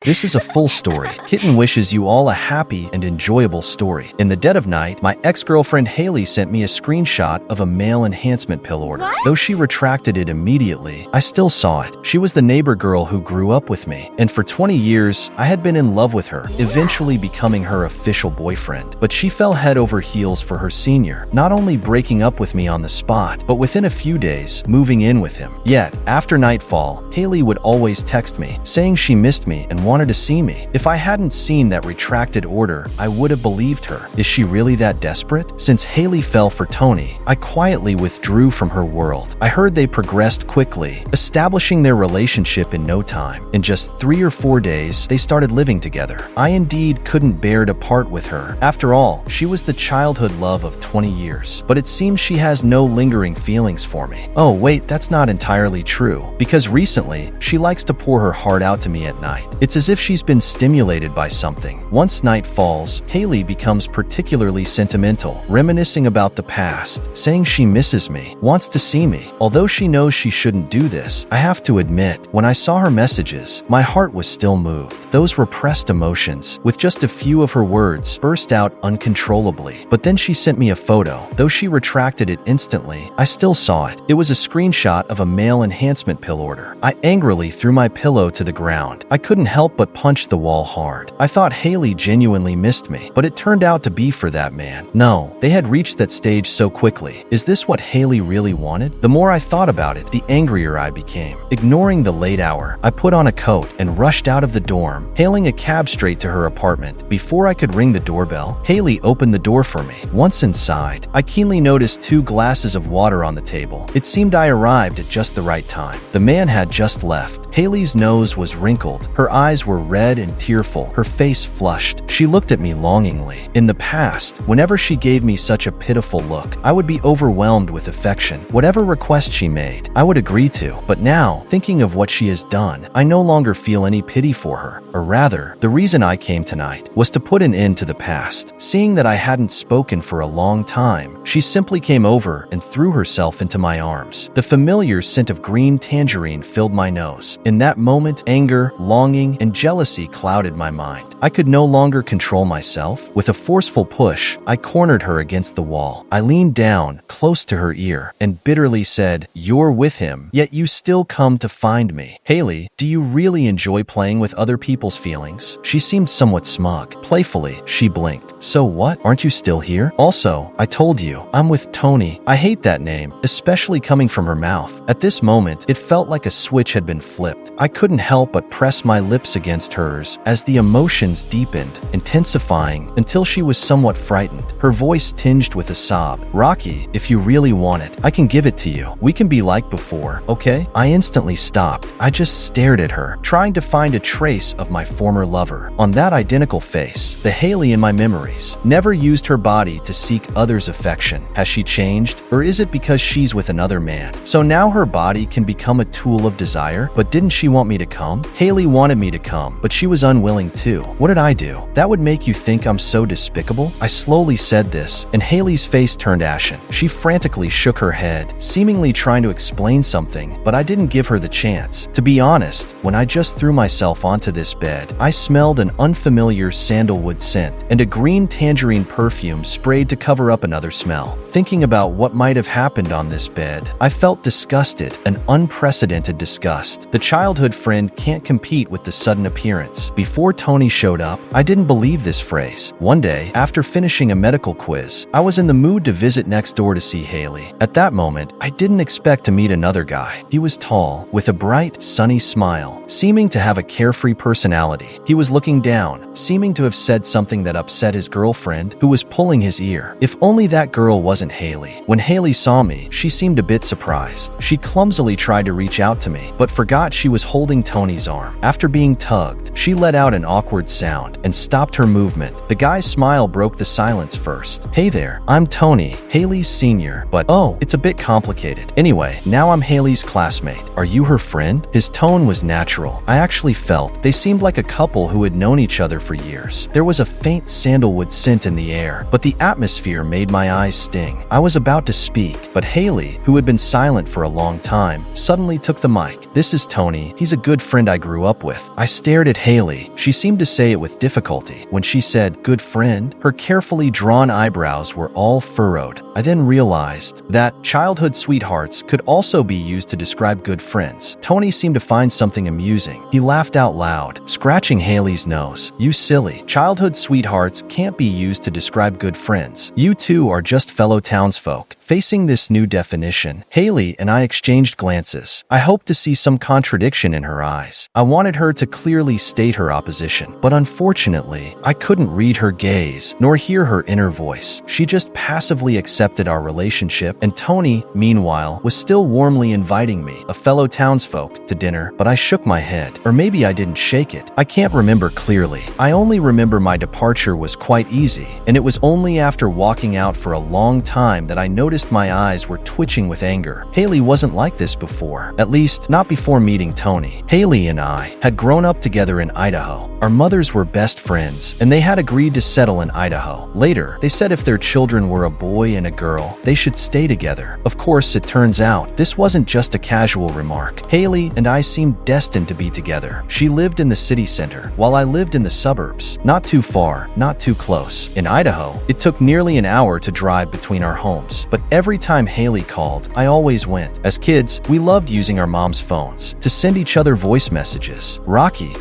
This is a full story. Kitten wishes you all a happy and enjoyable story. In the dead of night, my ex-girlfriend Haley sent me a screenshot of a male enhancement pill order. What? Though she retracted it immediately, I still saw it. She was the neighbor girl who grew up with me, and for 20 years, I had been in love with her, eventually becoming her official boyfriend. But she fell head over heels for her senior, not only breaking up with me on the spot, but within a few days, moving in with him. Yet, after nightfall, Haley would always text me, saying she missed me and wanted to see me. If I hadn't seen that retracted order, I would have believed her. Is she really that desperate? Since Haley fell for Tony, I quietly withdrew from her world. I heard they progressed quickly, establishing their relationship in no time. In just 3 or 4 days, they started living together. I indeed couldn't bear to part with her. After all, she was the childhood love of 20 years. But it seems she has no lingering feelings for me. Oh wait, that's not entirely true, because recently, she likes to pour her heart out to me at night. It's as if she's been stimulated by something. Once night falls, Haley becomes particularly sentimental, reminiscing about the past, saying she misses me, wants to see me. Although she knows she shouldn't do this, I have to admit, when I saw her messages, my heart was still moved. Those repressed emotions, with just a few of her words, burst out uncontrollably. But then she sent me a photo. Though she retracted it instantly, I still saw it. It was a screenshot of a male enhancement pill order. I angrily threw my pillow to the ground. I couldn't help but punch the wall hard. I thought Haley genuinely missed me, but it turned out to be for that man. No, they had reached that stage so quickly. Is this what Haley really wanted? The more I thought about it, the angrier I became. Ignoring the late hour, I put on a coat and rushed out of the dorm, hailing a cab straight to her apartment. Before I could ring the doorbell, Haley opened the door for me. Once inside, I keenly noticed 2 glasses of water on the table. It seemed I arrived at just the right time. The man had just left. Haley's nose was wrinkled. Her eyes were red and tearful, her face flushed. She looked at me longingly. In the past, whenever she gave me such a pitiful look, I would be overwhelmed with affection. Whatever request she made, I would agree to. But now, thinking of what she has done, I no longer feel any pity for her. Or rather, the reason I came tonight was to put an end to the past. Seeing that I hadn't spoken for a long time, she simply came over and threw herself into my arms. The familiar scent of green tangerine filled my nose. In that moment, anger, longing, and jealousy clouded my mind. I could no longer control myself. With a forceful push, I cornered her against the wall. I leaned down, close to her ear, and bitterly said, "You're with him, yet you still come to find me. Haley, do you really enjoy playing with other people's feelings?" She seemed somewhat smug. Playfully, she blinked. "So what? Aren't you still here? Also, I told you, I'm with Tony." I hate that name, especially coming from her mouth. At this moment, it felt like a switch had been flipped. I couldn't help but press my lips against hers as the emotions deepened, intensifying until she was somewhat frightened. Her voice tinged with a sob. "Rocky, if you really want it, I can give it to you. We can be like before, okay?" I instantly stopped. I just stared at her, trying to find a trace of my former lover. On that identical face, the Haley in my memories, never used her body to seek others' affection. Has she changed? Or is it because she's with another man? So now her body can become a tool of desire? But didn't she want me to come? Haley wanted me to come, but she was unwilling too. What did I do? That would make you think I'm so despicable? I slowly said this, and Haley's face turned ashen. She frantically shook her head, seemingly trying to explain something, but I didn't give her the chance. To be honest, when I just threw myself onto this bed, I smelled an unfamiliar sandalwood scent, and a green tangerine perfume sprayed to cover up another smell. Thinking about what might have happened on this bed, I felt disgusted, an unprecedented disgust. The childhood friend can't compete with the sudden appearance. Before Tony showed up, I didn't believe this phrase. One day, after finishing a medical quiz, I was in the mood to visit next door to see Haley. At that moment, I didn't expect to meet another guy. He was tall, with a bright, sunny smile, seeming to have a carefree personality. He was looking down, seeming to have said something that upset his girlfriend, who was pulling his ear. If only that girl wasn't Haley. When Haley saw me, she seemed a bit surprised. She clumsily tried to reach out to me, but forgot she was holding Tony's arm. After being tugged, she let out an awkward sound and stopped her movement. The guy's smile broke the silence first. "Hey there, I'm Tony, Haley's senior, but oh, it's a bit complicated. Anyway, now I'm Haley's classmate. Are you her friend?" His tone was natural. I actually felt they seemed like a couple who had known each other for years. There was a faint sandalwood scent in the air, but the atmosphere made my eyes sting. thing. I was about to speak, but Haley, who had been silent for a long time, suddenly took the mic. "This is Tony. He's a good friend I grew up with." I stared at Haley. She seemed to say it with difficulty. When she said, "good friend," her carefully drawn eyebrows were all furrowed. I then realized that childhood sweethearts could also be used to describe good friends. Tony seemed to find something amusing. He laughed out loud, scratching Haley's nose. "You silly. Childhood sweethearts can't be used to describe good friends. You two are just fellow townsfolk." Facing this new definition, Haley and I exchanged glances. I hoped to see some contradiction in her eyes. I wanted her to clearly state her opposition, but unfortunately, I couldn't read her gaze nor hear her inner voice. She just passively accepted our relationship, and Tony, meanwhile, was still warmly inviting me, a fellow townsfolk, to dinner, but I shook my head. Or maybe I didn't shake it. I can't remember clearly. I only remember my departure was quite easy, and it was only after walking out for a long time that I noticed my eyes were twitching with anger. Haley wasn't like this before, at least not before meeting Tony. Haley and I had grown up together in Idaho. Our mothers were best friends, and they had agreed to settle in Idaho. Later, they said if their children were a boy and a girl, they should stay together. Of course, it turns out this wasn't just a casual remark. Haley and I seemed destined to be together. She lived in the city center, while I lived in the suburbs. Not too far, not too close. In Idaho, it took nearly an hour to drive between our homes, but every time Haley called, I always went. As kids, we loved using our mom's phones to send each other voice messages. Rocky,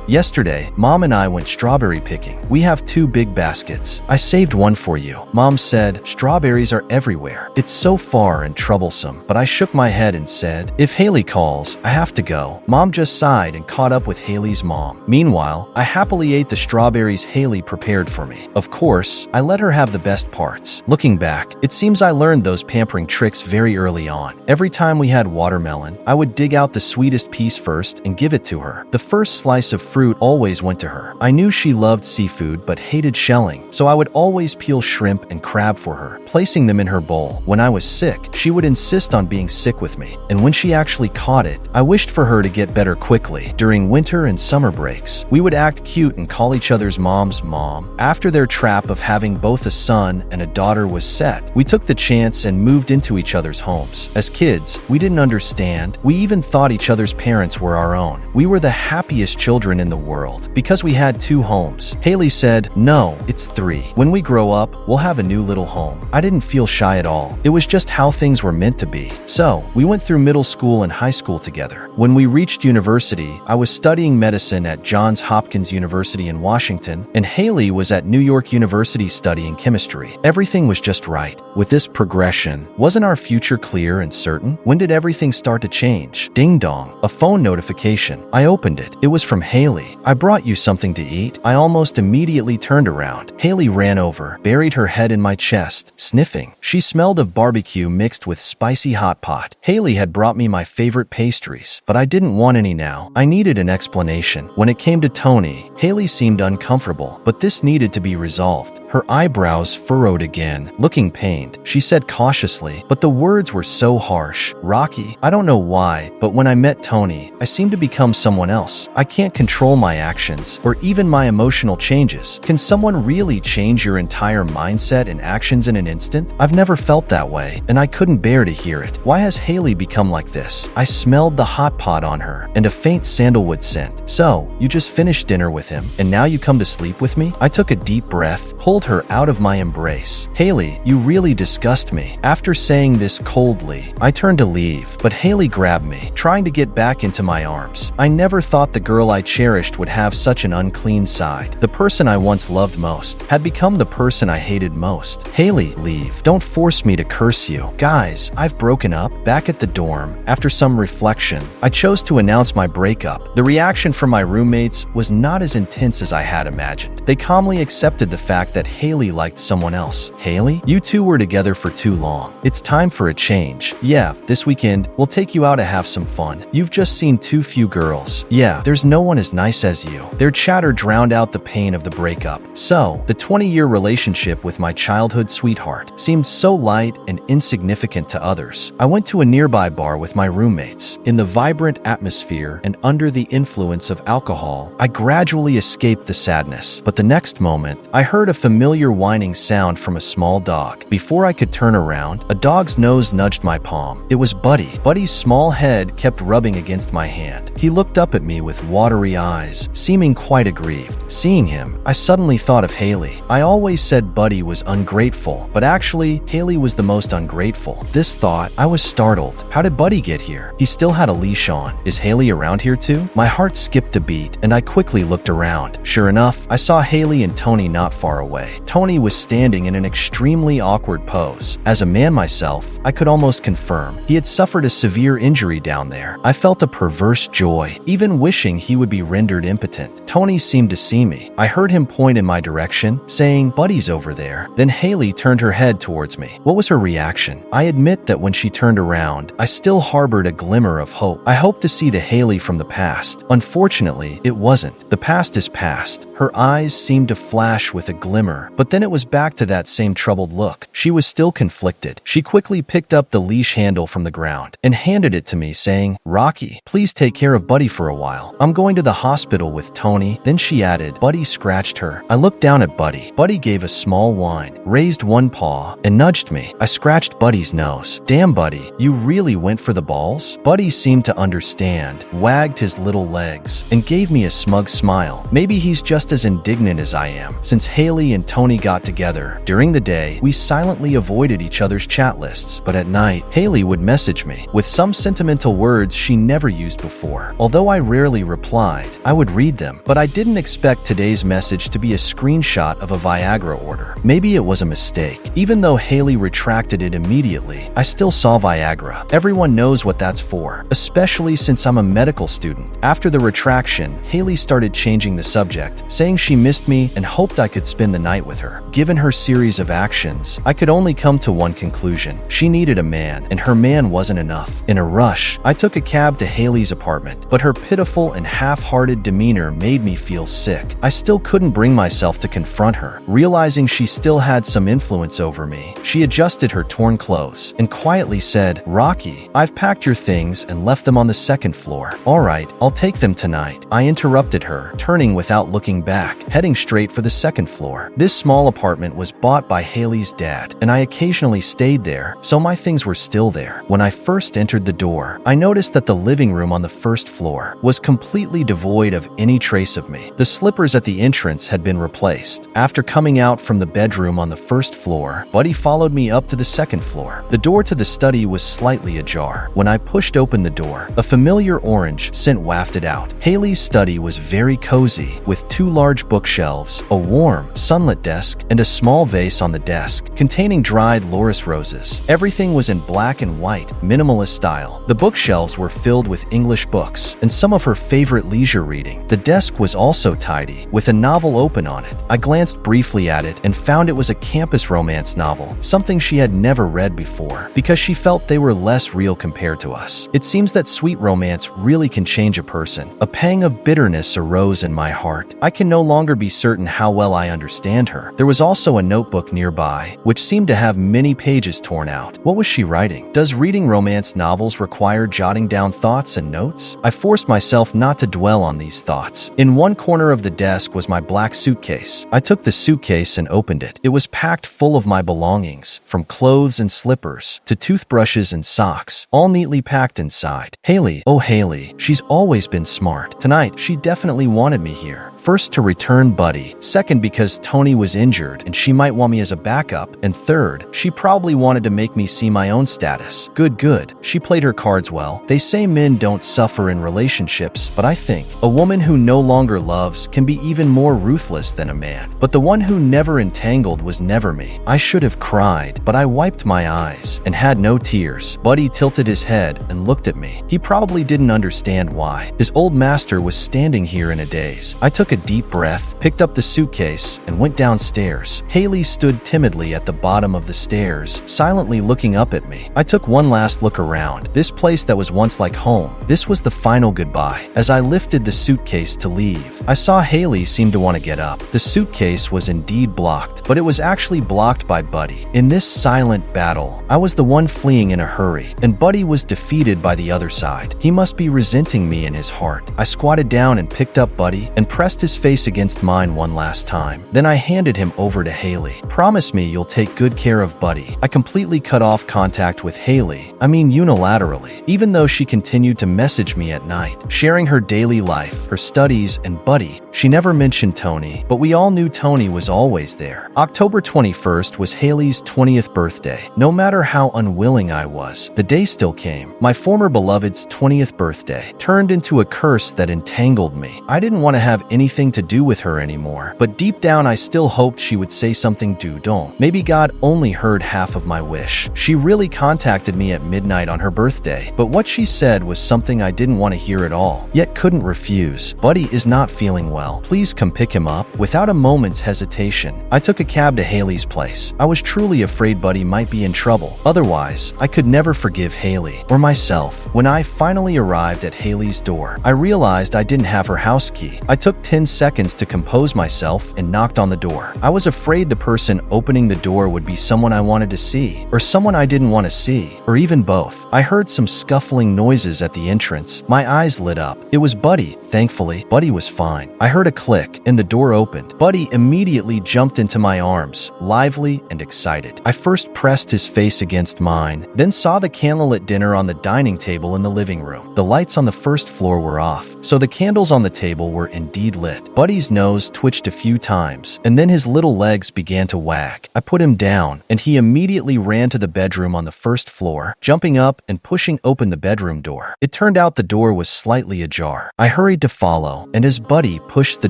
yesterday, Mom and I went strawberry picking. We have 2 big baskets. I saved one for you. Mom said, strawberries are everywhere. It's so far and troublesome. But I shook my head and said, if Haley calls, I have to go. Mom just sighed and caught up with Haley's mom. Meanwhile, I happily ate the strawberries Haley prepared for me. Of course, I let her have the best parts. Looking back, it seems I learned those pampering tricks very early on. Every time we had watermelon, I would dig out the sweetest piece first and give it to her. The first slice of fruit always went to her. I knew she loved seafood but hated shelling, so I would always peel shrimp and crab for her, placing them in her bowl. When I was sick, she would insist on being sick with me, and when she actually caught it, I wished for her to get better quickly. During winter and summer breaks, we would act cute and call each other's mom's mom. After their trap of having both a son and a daughter was set, we took the chance and moved into each other's homes. As kids, we didn't understand. We even thought each other's parents were our own. We were the happiest children in the world because we had 2 homes. Haley said, no, it's 3. When we grow up, we'll have a new little home. I didn't feel shy at all. It was just how things were meant to be. So, we went through middle school and high school together. When we reached university, I was studying medicine at Johns Hopkins University in Washington, and Haley was at New York University studying chemistry. Everything was just right. With this progression, wasn't our future clear and certain? When did everything start to change? Ding dong, a phone notification. I opened it. It was from Haley. I brought you something to eat. I almost immediately turned around. Haley ran over, buried her head in my chest, sniffing. She smelled of barbecue mixed with spicy hot pot. Haley had brought me my favorite pastries, but I didn't want any now. I needed an explanation. When it came to Tony, Haley seemed uncomfortable, but this needed to be resolved. Her eyebrows furrowed again, looking pained. She said cautiously, but the words were so harsh. Rocky, I don't know why, but when I met Tony, I seemed to become someone else. I can't control my actions or even my emotional changes. Can someone really change your entire mindset and actions in an instant? I've never felt that way, and I couldn't bear to hear it. Why has Haley become like this? I smelled the hot pot on her and a faint sandalwood scent. So, you just finished dinner with him, and now you come to sleep with me? I took a deep breath, pulled her out of my embrace. Haley, you really disgust me. After saying this coldly, I turned to leave, but Haley grabbed me, trying to get back into my arms. I never thought the girl I cherished would have such an unclean side. The person I once loved most had become the person I hated most. Haley, leave. Don't force me to curse you. Guys, I've broken up. Back at the dorm, after some reflection, I chose to announce my breakup. The reaction from my roommates was not as intense as I had imagined. They calmly accepted the fact that Haley liked someone else. Haley, you two were together for too long. It's time for a change. Yeah, this weekend, we'll take you out to have some fun. You've just seen too few girls. Yeah, there's no one as nice as you. Their chatter drowned out the pain of the breakup. So, the 20-year relationship with my childhood sweetheart seemed so light and insignificant to others. I went to a nearby bar with my roommates. In the vibrant atmosphere and under the influence of alcohol, I gradually escaped the sadness. But the next moment, I heard a familiar familiar whining sound from a small dog. Before I could turn around, a dog's nose nudged my palm. It was Buddy. Buddy's small head kept rubbing against my hand. He looked up at me with watery eyes, seeming quite aggrieved. Seeing him, I suddenly thought of Haley. I always said Buddy was ungrateful, but actually, Haley was the most ungrateful. This thought, I was startled. How did Buddy get here? He still had a leash on. Is Haley around here too? My heart skipped a beat, and I quickly looked around. Sure enough, I saw Haley and Tony not far away. Tony was standing in an extremely awkward pose. As a man myself, I could almost confirm he had suffered a severe injury down there. I felt a perverse joy, even wishing he would be rendered impotent. Tony seemed to see me. I heard him point in my direction, saying, "Buddy's over there." Then Haley turned her head towards me. What was her reaction? I admit that when she turned around, I still harbored a glimmer of hope. I hoped to see the Haley from the past. Unfortunately, it wasn't. The past is past. Her eyes seemed to flash with a glimmer, but then it was back to that same troubled look. She was still conflicted. She quickly picked up the leash handle from the ground and handed it to me, saying, "Rocky, please take care of Buddy for a while. I'm going to the hospital with Tony." Then she added, "Buddy scratched her." I looked down at Buddy. Buddy gave a small whine, raised one paw, and nudged me. I scratched Buddy's nose. "Damn, Buddy, you really went for the balls?" Buddy seemed to understand, wagged his little legs, and gave me a smug smile. Maybe he's just as indignant as I am. Since Haley and Tony got together, during the day, we silently avoided each other's chat lists, but at night, Haley would message me with some sentimental words she never used before. Although I rarely replied, I would read them, but I didn't expect today's message to be a screenshot of a Viagra order. Maybe it was a mistake. Even though Haley retracted it immediately, I still saw Viagra. Everyone knows what that's for, especially since I'm a medical student. After the retraction, Haley started changing the subject, saying she missed me and hoped I could spend the night with her. Given her series of actions, I could only come to one conclusion. She needed a man, and her man wasn't enough. In a rush, I took a cab to Haley's apartment, but her pitiful and half-hearted demeanor made me feel sick. I still couldn't bring myself to confront her. Realizing she still had some influence over me, she adjusted her torn clothes and quietly said, "Rocky, I've packed your things and left them on the second floor." "All right, I'll take them tonight." I interrupted her, turning without looking back, heading straight for the second floor. This small apartment was bought by Haley's dad, and I occasionally stayed there, so my things were still there. When I first entered the door, I noticed that the living room on the first floor was completely devoid of any trace of me. The slippers at the entrance had been replaced. After coming out from the bedroom on the first floor, Buddy followed me up to the second floor. The door to the study was slightly ajar. When I pushed open the door, a familiar orange scent wafted out. Haley's study was very cozy, with two large bookshelves, a warm, sunlit desk, and a small vase on the desk containing dried loris roses. Everything was in black and white, minimalist style. The bookshelves were filled with English books and some of her favorite leisure reading. The desk was also tidy, with a novel open on it. I glanced briefly at it and found it was a campus romance novel, something she had never read before, because she felt they were less real compared to us. It seems that sweet romance really can change a person. A pang of bitterness arose in my heart. I can no longer be certain how well I understand her. There was also a notebook nearby, which seemed to have many pages torn out. What was she writing? Does reading romance novels require jotting down thoughts and notes? I forced myself not to dwell on these thoughts. In one corner of the desk was my black suitcase. I took the suitcase and opened it. It was packed full of my belongings, from clothes and slippers to toothbrushes and socks, all neatly packed inside. Haley, oh Haley, she's always been smart. Tonight, she definitely wanted me here. First, to return Buddy. Second, because Tony was injured and she might want me as a backup. And third, she probably wanted to make me see my own status. Good. She played her cards well. They say men don't suffer in relationships, but I think a woman who no longer loves can be even more ruthless than a man. But the one who never entangled was never me. I should have cried, but I wiped my eyes and had no tears. Buddy tilted his head and looked at me. He probably didn't understand why. His old master was standing here in a daze. I took a deep breath, picked up the suitcase, and went downstairs. Haley stood timidly at the bottom of the stairs, silently looking up at me. I took one last look around. This place that was once like home. This was the final goodbye. As I lifted the suitcase to leave, I saw Haley seem to want to get up. The suitcase was indeed blocked, but it was actually blocked by Buddy. In this silent battle, I was the one fleeing in a hurry, and Buddy was defeated by the other side. He must be resenting me in his heart. I squatted down and picked up Buddy and pressed pressed his face against mine one last time. Then I handed him over to Haley. Promise me you'll take good care of Buddy. I completely cut off contact with Haley, unilaterally, even though she continued to message me at night, sharing her daily life, her studies, and Buddy. She never mentioned Tony, but we all knew Tony was always there. October 21st was Haley's 20th birthday. No matter how unwilling I was, the day still came. My former beloved's 20th birthday turned into a curse that entangled me. I didn't want to have anything to do with her anymore, but deep down I still hoped she would say something don't. Maybe God only heard half of my wish. She really contacted me at midnight on her birthday, but what she said was something I didn't want to hear at all, yet couldn't refuse. Buddy is not feeling well. Please come pick him up. Without a moment's hesitation, I took a cab to Haley's place. I was truly afraid Buddy might be in trouble. Otherwise, I could never forgive Haley or myself. When I finally arrived at Haley's door, I realized I didn't have her house key. I took 10 seconds to compose myself and knocked on the door. I was afraid the person opening the door would be someone I wanted to see, or someone I didn't want to see, or even both. I heard some scuffling noises at the entrance. My eyes lit up. It was Buddy. Thankfully, Buddy was fine. I heard a click, and the door opened. Buddy immediately jumped into my arms, lively and excited. I first pressed his face against mine, then saw the candlelit dinner on the dining table in the living room. The lights on the first floor were off, so the candles on the table were indeed lit. Buddy's nose twitched a few times, and then his little legs began to wag. I put him down, and he immediately ran to the bedroom on the first floor, jumping up and pushing open the bedroom door. It turned out the door was slightly ajar. I hurried to follow, and as Buddy pushed the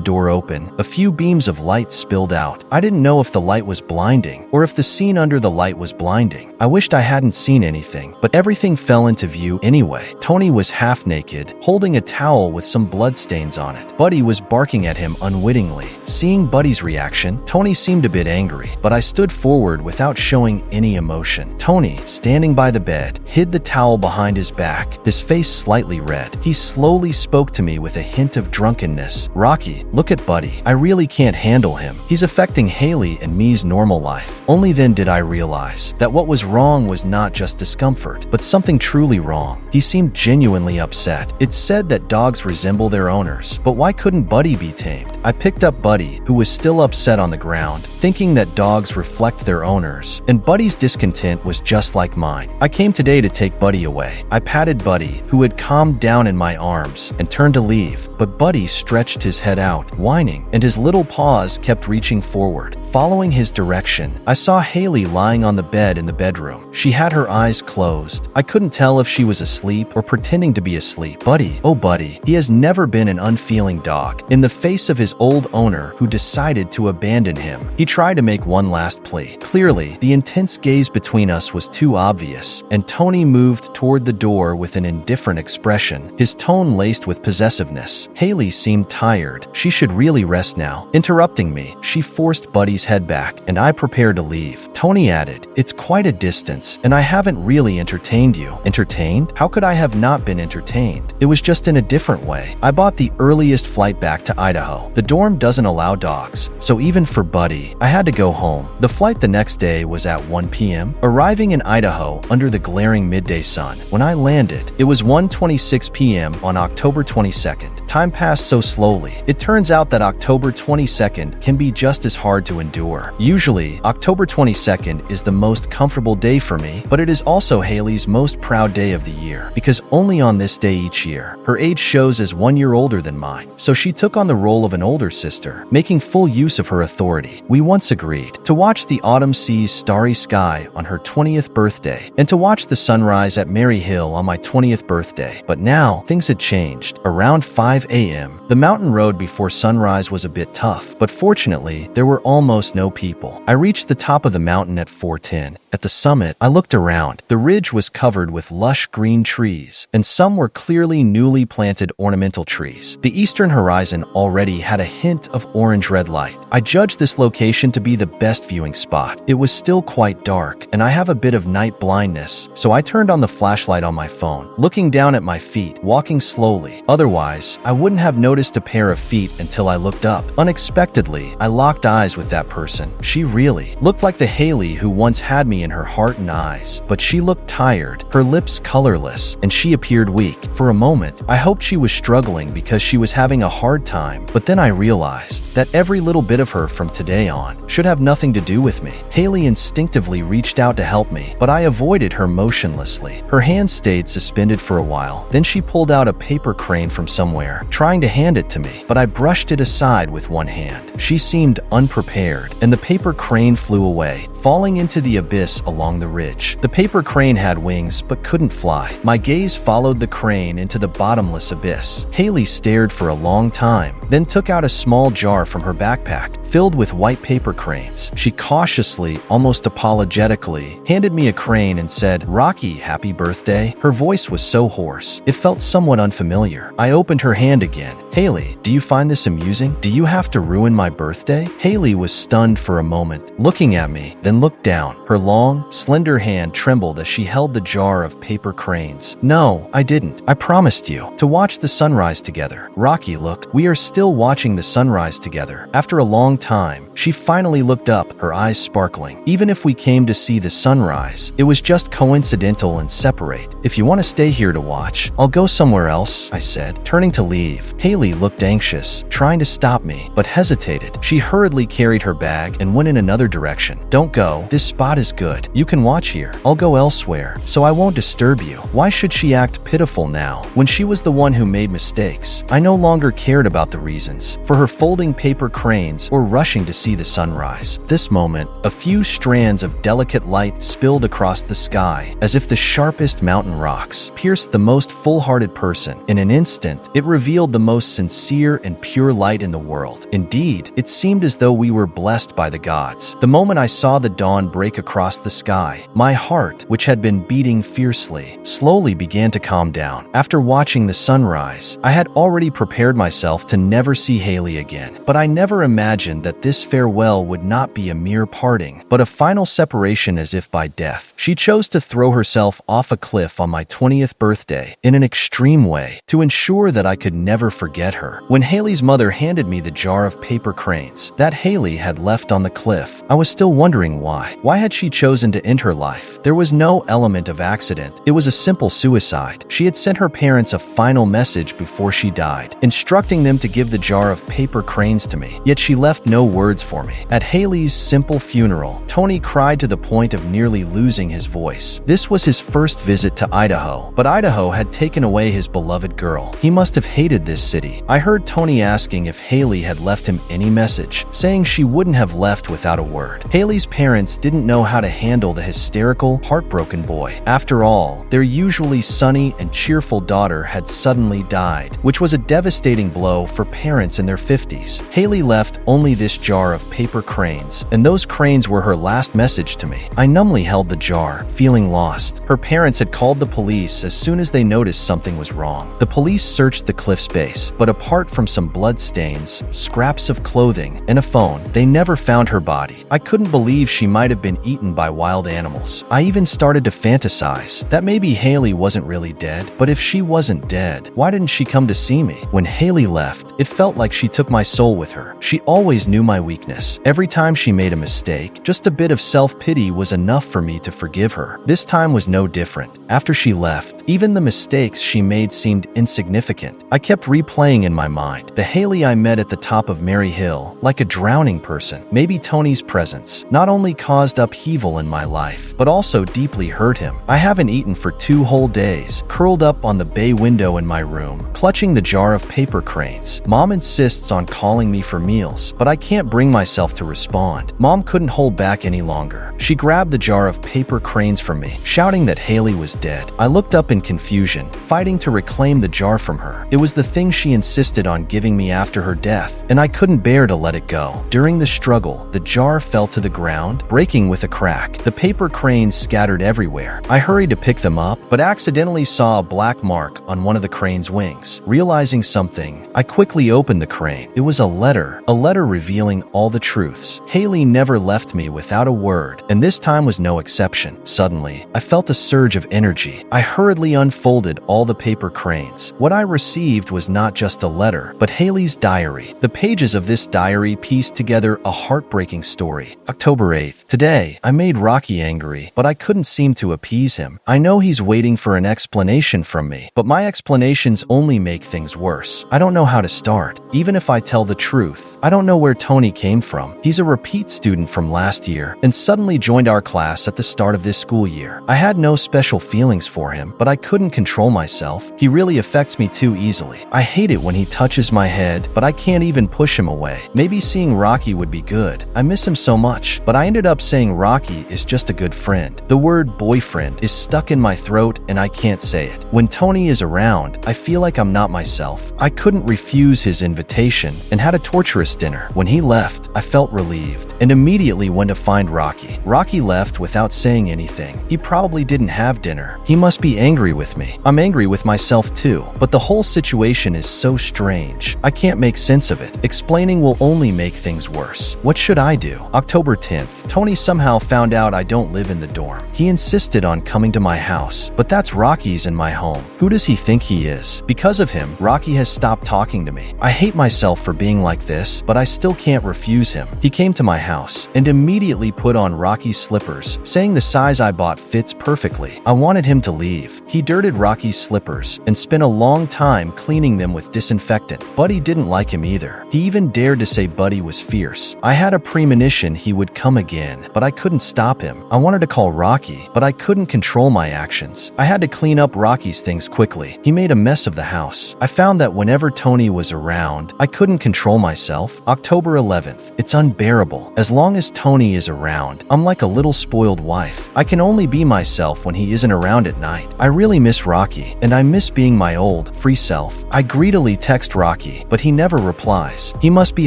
door open, a few beams of light spilled out. I didn't know if the light was blinding, or if the scene under the light was blinding. I wished I hadn't seen anything, but everything fell into view anyway. Tony was half naked, holding a towel with some bloodstains on it. Buddy was barking at him unwittingly. Seeing Buddy's reaction, Tony seemed a bit angry, but I stood forward without showing any emotion. Tony, standing by the bed, hid the towel behind his back, his face slightly red. He slowly spoke to me with a hint of drunkenness. "Rocky, look at Buddy. I really can't handle him. He's affecting Haley and me's normal life." Only then did I realize that what was wrong was not just discomfort, but something truly wrong. He seemed genuinely upset. It's said that dogs resemble their owners, but why couldn't Buddy be tamed? I picked up Buddy, who was still upset, on the ground, thinking that dogs reflect their owners, and Buddy's discontent was just like mine. I came today to take Buddy away. I patted Buddy, who had calmed down in my arms, and turned to leave, but Buddy stretched his head out, whining, and his little paws kept reaching forward. Following his direction, I saw Haley lying on the bed in the bedroom. She had her eyes closed. I couldn't tell if she was asleep or pretending to be asleep. Buddy, oh Buddy, he has never been an unfeeling dog. In the face of his old owner who decided to abandon him, he tried to make one last plea. Clearly, the intense gaze between us was too obvious, and Tony moved toward the door with an indifferent expression, his tone laced with possessiveness. Haley seemed tired. She should really rest now. Interrupting me, she forced Buddy's head back, and I prepared to leave. Tony added, "It's quite a distance, and I haven't really entertained you." Entertained? How could I have not been entertained? It was just in a different way. I bought the earliest flight back to Idaho. The dorm doesn't allow dogs, so even for Buddy, I had to go home. The flight the next day was at 1 p.m., arriving in Idaho under the glaring midday sun. When I landed, it was 1:26 p.m. on October 22nd. Time passed so slowly. It turns out that October 22nd can be just as hard to endure. Usually, October 22nd is the most comfortable day for me, but it is also Haley's most proud day of the year, because only on this day each year, her age shows as 1 year older than mine, so she took on the role of an older sister, making full use of her authority. We once agreed to watch the autumn sea's starry sky on her 20th birthday, and to watch the sunrise at Mary Hill on my 20th birthday. But now, things had changed. Around 5 a.m., the mountain road before sunrise was a bit tough, but fortunately, there were almost no people. I reached the top of the mountain at 4:10. At the summit, I looked around. The ridge was covered with lush green trees, and some were clearly newly planted ornamental trees. The eastern horizon already had a hint of orange-red light. I judged this location to be the best viewing spot. It was still quite dark, and I have a bit of night blindness, so I turned on the flashlight on my phone, looking down at my feet, walking slowly. Otherwise, I wouldn't have noticed a pair of feet until I looked up. Unexpectedly, I locked eyes with that person. She really looked like the Haley who once had me agony in her heart and eyes, but she looked tired, her lips colorless, and she appeared weak. For a moment, I hoped she was struggling because she was having a hard time, but then I realized that every little bit of her from today on should have nothing to do with me. Haley instinctively reached out to help me, but I avoided her motionlessly. Her hand stayed suspended for a while. Then she pulled out a paper crane from somewhere, trying to hand it to me, but I brushed it aside with one hand. She seemed unprepared, and the paper crane flew away, falling into the abyss along the ridge. The paper crane had wings but couldn't fly. My gaze followed the crane into the bottomless abyss. Haley stared for a long time, then took out a small jar from her backpack, filled with white paper cranes. She cautiously, almost apologetically, handed me a crane and said, "Rocky, happy birthday." Her voice was so hoarse, it felt somewhat unfamiliar. I opened her hand again. "Haley, do you find this amusing? Do you have to ruin my birthday?" Haley was stunned for a moment, looking at me, then looked down. Her long, slender hand trembled as she held the jar of paper cranes. "No, I didn't. I promised you to watch the sunrise together." "Rocky, look, we are still watching the sunrise together." After a long time, she finally looked up, her eyes sparkling. "Even if we came to see the sunrise, it was just coincidental and separate. If you want to stay here to watch, I'll go somewhere else," I said, turning to leave. Haley looked anxious, trying to stop me, but hesitated. She hurriedly carried her bag and went in another direction. "Don't go. This spot is good. You can watch here. I'll go elsewhere, so I won't disturb you." Why should she act pitiful now, when she was the one who made mistakes? I no longer cared about the reasons for her folding paper cranes or rushing to see the sunrise. This moment, a few strands of delicate light spilled across the sky, as if the sharpest mountain rocks pierced the most full-hearted person. In an instant, it revealed the most sincere and pure light in the world. Indeed, it seemed as though we were blessed by the gods. The moment I saw the dawn break across the sky, my heart, which had been beating fiercely, slowly began to calm down. After watching the sunrise, I had already prepared myself to never see Haley again, but I never imagined that this farewell would not be a mere parting, but a final separation as if by death. She chose to throw herself off a cliff on my 20th birthday in an extreme way to ensure that I could never forget her. When Haley's mother handed me the jar of paper cranes that Haley had left on the cliff, I was still wondering why. Why had she chosen to end her life? There was no element of accident. It was a simple suicide. She had sent her parents a final message before she died, instructing them to give the jar of paper cranes to me, yet she left no words for me. At Haley's simple funeral, Tony cried to the point of nearly losing his voice. This was his first visit to Idaho, but Idaho had taken away his beloved girl. He must have hated this city. I heard Tony asking if Haley had left him any message, saying she wouldn't have left without a word. Haley's parents didn't know how to handle the hysterical, heartbroken boy. After all, their usually sunny and cheerful daughter had suddenly died, which was a devastating blow for parents in their 50s. Haley left only this jar of paper cranes, and those cranes were her last message to me. I numbly held the jar, feeling lost. Her parents had called the police as soon as they noticed something was wrong. The police searched the cliff's base, but apart from some blood stains, scraps of clothing, and a phone, they never found her body. I couldn't believe she might have been eaten by wild animals. I even started to fantasize that maybe Haley wasn't really dead, but if she wasn't dead, why didn't she come to see me? When Haley left, it felt like she took my soul with her. She always knew my weakness. Every time she made a mistake, just a bit of self-pity was enough for me to forgive her. This time was no different. After she left, even the mistakes she made seemed insignificant. I kept replaying in my mind the Haley I met at the top of Mary Hill, like a drowning person. Maybe Tony's presence not only caused upheaval in my life, but also deeply hurt him. I haven't eaten for 2 whole days, curled up on the bay window in my room, clutching the jar of paper cranes. Mom insists on calling me for meals, but I can't bring myself to respond. Mom couldn't hold back any longer. She grabbed the jar of paper cranes from me, shouting that Haley was dead. I looked up in confusion, fighting to reclaim the jar from her. It was the thing she insisted on giving me after her death, and I couldn't bear to let it go. During the struggle, the jar fell to the ground, breaking with a crack. The paper cranes scattered everywhere. I hurried to pick them up, but accidentally saw a black mark on one of the crane's wings. Realizing something, I quickly opened the crane. It was a letter revealing all the truths. Haley never left me without a word, and this time was no exception. Suddenly, I felt a surge of energy. I hurriedly unfolded all the paper cranes. What I received was not just a letter, but Haley's diary. The pages of this diary piece together a heartbreaking story. October 8th. Today, I made Rocky angry, but I couldn't seem to appease him. I know he's waiting for an explanation from me, but my explanations only make things worse. I don't know how to start. Even if I tell the truth, I don't know where Tony came from. He's a repeat student from last year and suddenly joined our class at the start of this school year. I had no special feelings for him, but I couldn't control myself. He really affects me too easily. I hate it when he touches my head, but I can't even push him away. Maybe seeing Rocky would be good. I miss him so much, but I ended up saying Rocky is just a good friend. The word boyfriend is stuck in my throat and I can't say it. When Tony is around, I feel like I'm not myself. I couldn't refuse his invitation and had a torturous dinner. When he left, I felt relieved and immediately went to find Rocky. Rocky left without saying anything. He probably didn't have dinner. He must be angry with me. I'm angry with myself too, but the whole situation is so strange. I can't make sense of it. Explaining will only make things worse. What should I do? October 10th. Tony somehow found out I don't live in the dorm. He insisted on coming to my house, but that's Rocky's in my home. Who does he think he is? Because of him, Rocky has stopped talking to me. I hate myself for being like this, but I still can't refuse him. He came to my house and immediately put on Rocky's slippers, saying the size I bought fits perfectly. I wanted him to leave. He dirted Rocky's slippers and spent a long time cleaning them with disinfectant. Buddy didn't like him either. He even dared to say Buddy was fierce. I had a premonition he would come again, but I couldn't stop him. I wanted to call Rocky, but I couldn't control my actions. I had to clean up Rocky's things quickly. He made a mess of the house. I found that whenever Tony was around, I couldn't control myself. October 11th. It's unbearable. As long as Tony is around, I'm like a little spoiled wife. I can only be myself when he isn't around at night. I really miss Rocky, and I miss being my old, free self. I greedily text Rocky, but he never replies. He must be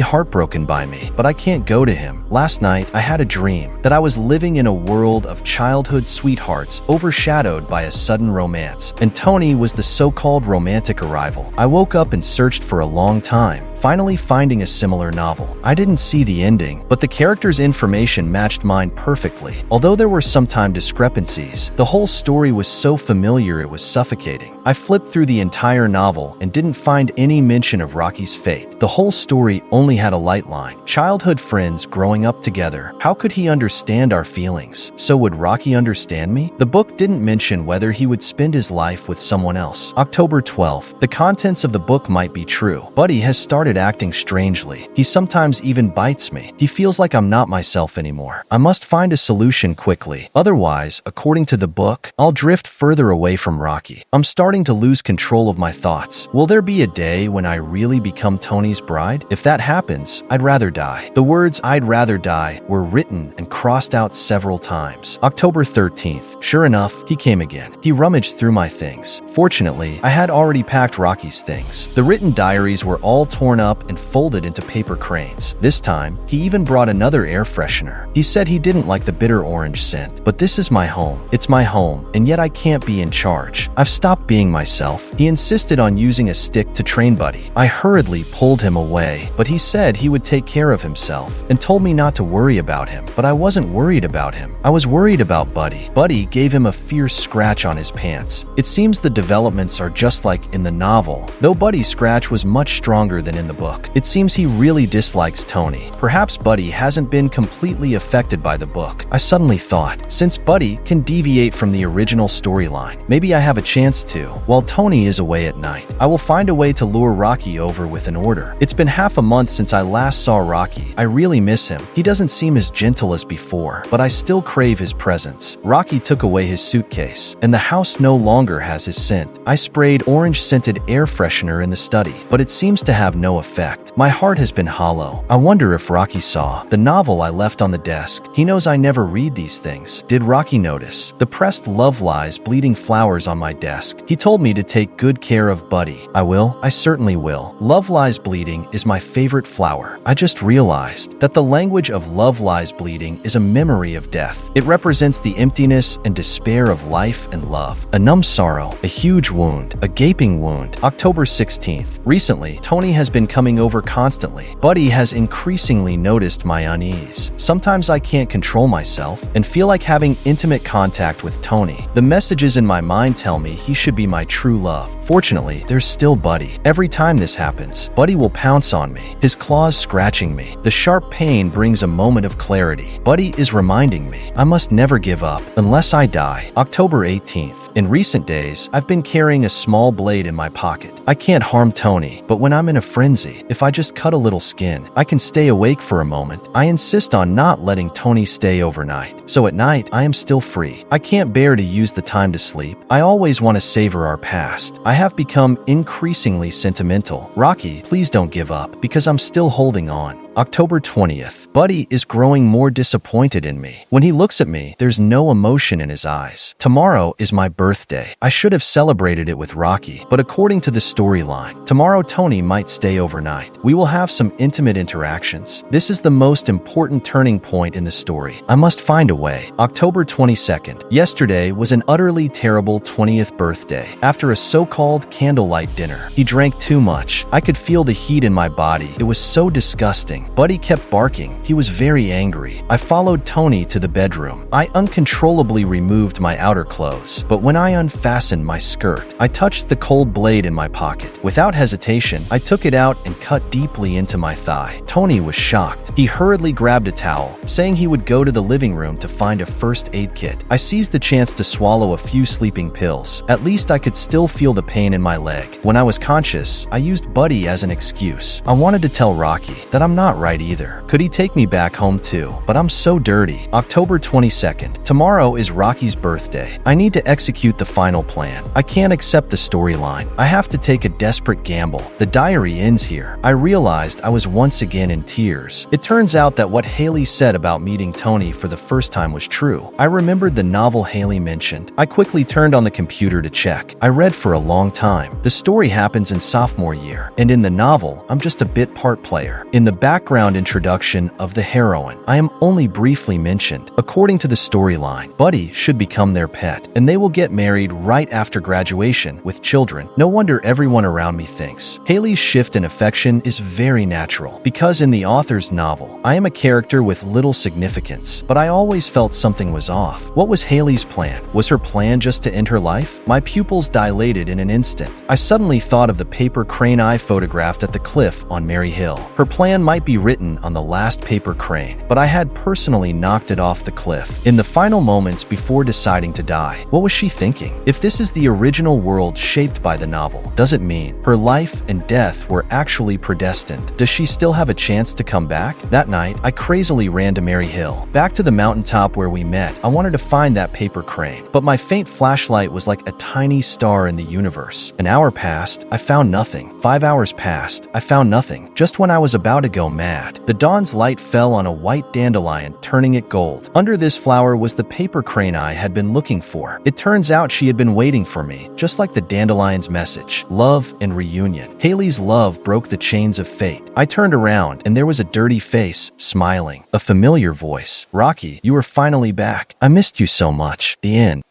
heartbroken by me, but I can't go to him. Last night, I had a dream that I was living in a world of childhood sweethearts overshadowed by a sudden romance, and Tony was the so-called romantic arrival. I woke up and searched for a long time, finally finding a similar novel. I didn't see the ending, but the character's information matched mine perfectly. Although there were sometimes discrepancies, the whole story was so familiar it was suffocating. I flipped through the entire novel and didn't find any mention of Rocky's fate. The whole story only had a light line. Childhood friends growing up together. How could he understand our feelings? So would Rocky understand me? The book didn't mention whether he would spend his life with someone else. October 12th. The contents of the book might be true. Buddy has started acting strangely. He sometimes even bites me. He feels like I'm not myself anymore. I must find a solution quickly. Otherwise, according to the book, I'll drift further away from Rocky. I'm starting to lose control of my thoughts. Will there be a day when I really become Tony's bride? If that happens, I'd rather die. The words "I'd rather die" were written and crossed out several times. October 13th. Sure enough, he came again. He rummaged through my things. Fortunately, I had already packed Rocky's things. The written diaries were all torn up and folded into paper cranes. This time, he even brought another air freshener. He said he didn't like the bitter orange scent, but this is my home. It's my home, and yet I can't be in charge. I've stopped being myself. He insisted on using a stick to train Buddy. I hurriedly pulled him away, but he said he would take care of himself and told me not to worry about him. But I wasn't worried about him. I was worried about Buddy. Buddy gave him a fierce scratch on his pants. It seems the developments are just like in the novel, though Buddy's scratch was much stronger than in the book. It seems he really dislikes Tony. Perhaps Buddy hasn't been completely affected by the book. I suddenly thought, since Buddy can deviate from the original storyline, maybe I have a chance to. While Tony is away at night, I will find a way to lure Rocky over with an order. It's been half a month since I last saw Rocky. I really miss him. He doesn't seem as gentle as before, but I still crave his presence. Rocky took away his suitcase, and the house no longer has his scent. I sprayed orange-scented air freshener in the study, but it seems to have no effect. My heart has been hollow. I wonder if Rocky saw the novel I left on the desk. He knows I never read these things. Did Rocky notice the pressed Love Lies bleeding flowers on my desk? He told me to take good care of Buddy. I will. I certainly will. Love Lies bleeding is my favorite flower. I just realized that the language of Love Lies bleeding is a memory of death. It represents the emptiness and despair of life and love. A numb sorrow, a huge wound, a gaping wound. October 16th. Recently, Tony has been coming over constantly. Buddy has increasingly noticed my unease. Sometimes I can't control myself and feel like having intimate contact with Tony. The messages in my mind tell me he should be my true love. Fortunately, there's still Buddy. Every time this happens, Buddy will pounce on me, his claws scratching me. The sharp pain brings a moment of clarity. Buddy is reminding me I must never give up unless I die. October 18th. In recent days, I've been carrying a small blade in my pocket. I can't harm Tony, but when I'm in a frenzy, if I just cut a little skin, I can stay awake for a moment. I insist on not letting Tony stay overnight. So at night, I am still free. I can't bear to use the time to sleep. I always want to savor our past. I have become increasingly sentimental. Rocky, please don't give up, because I'm still holding on. October 20th. Buddy is growing more disappointed in me. When he looks at me, there's no emotion in his eyes. Tomorrow is my birthday. I should have celebrated it with Rocky, but according to the storyline, tomorrow Tony might stay overnight. We will have some intimate interactions. This is the most important turning point in the story. I must find a way. October 22nd. Yesterday was an utterly terrible 20th birthday. After a so-called candlelight dinner, he drank too much. I could feel the heat in my body. It was so disgusting. Buddy kept barking. He was very angry. I followed Tony to the bedroom. I uncontrollably removed my outer clothes, but when I unfastened my skirt, I touched the cold blade in my pocket. Without hesitation, I took it out and cut deeply into my thigh. Tony was shocked. He hurriedly grabbed a towel, saying he would go to the living room to find a first aid kit. I seized the chance to swallow a few sleeping pills. At least I could still feel the pain in my leg. When I was conscious, I used Buddy as an excuse. I wanted to tell Rocky that I'm not right either. Could he take me back home too? But I'm so dirty. October 22nd. Tomorrow is Rocky's birthday. I need to execute the final plan. I can't accept the storyline. I have to take a desperate gamble. The diary ends here. I realized I was once again in tears. It turns out that what Haley said about meeting Tony for the first time was true. I remembered the novel Haley mentioned. I quickly turned on the computer to check. I read for a long time. The story happens in sophomore year, and in the novel, I'm just a bit part player. In the background introduction of the heroine, I am only briefly mentioned. According to the storyline, Buddy should become their pet, and they will get married right after graduation with children. No wonder everyone around me thinks Haley's shift in affection is very natural, because in the author's novel, I am a character with little significance, but I always felt something was off. What was Haley's plan? Was her plan just to end her life? My pupils dilated in an instant. I suddenly thought of the paper crane I photographed at the cliff on Mary Hill. Her plan might be written on the last paper crane, but I had personally knocked it off the cliff. In the final moments before deciding to die, what was she thinking? If this is the original world shaped by the novel, does it mean her life and death were actually predestined? Does she still have a chance to come back? That night, I crazily ran to Mary Hill, back to the mountaintop where we met. I wanted to find that paper crane, but my faint flashlight was like a tiny star in the universe. An hour passed, I found nothing. 5 hours passed, I found nothing. Just when I was about to go mad, the dawn's light fell on a white dandelion, turning it gold. Under this flower was the paper crane I had been looking for. It turns out she had been waiting for me, just like the dandelion's message. Love and reunion. Haley's love broke the chains of fate. I turned around, and there was a dirty face, smiling. A familiar voice. Rocky, you are finally back. I missed you so much. The end.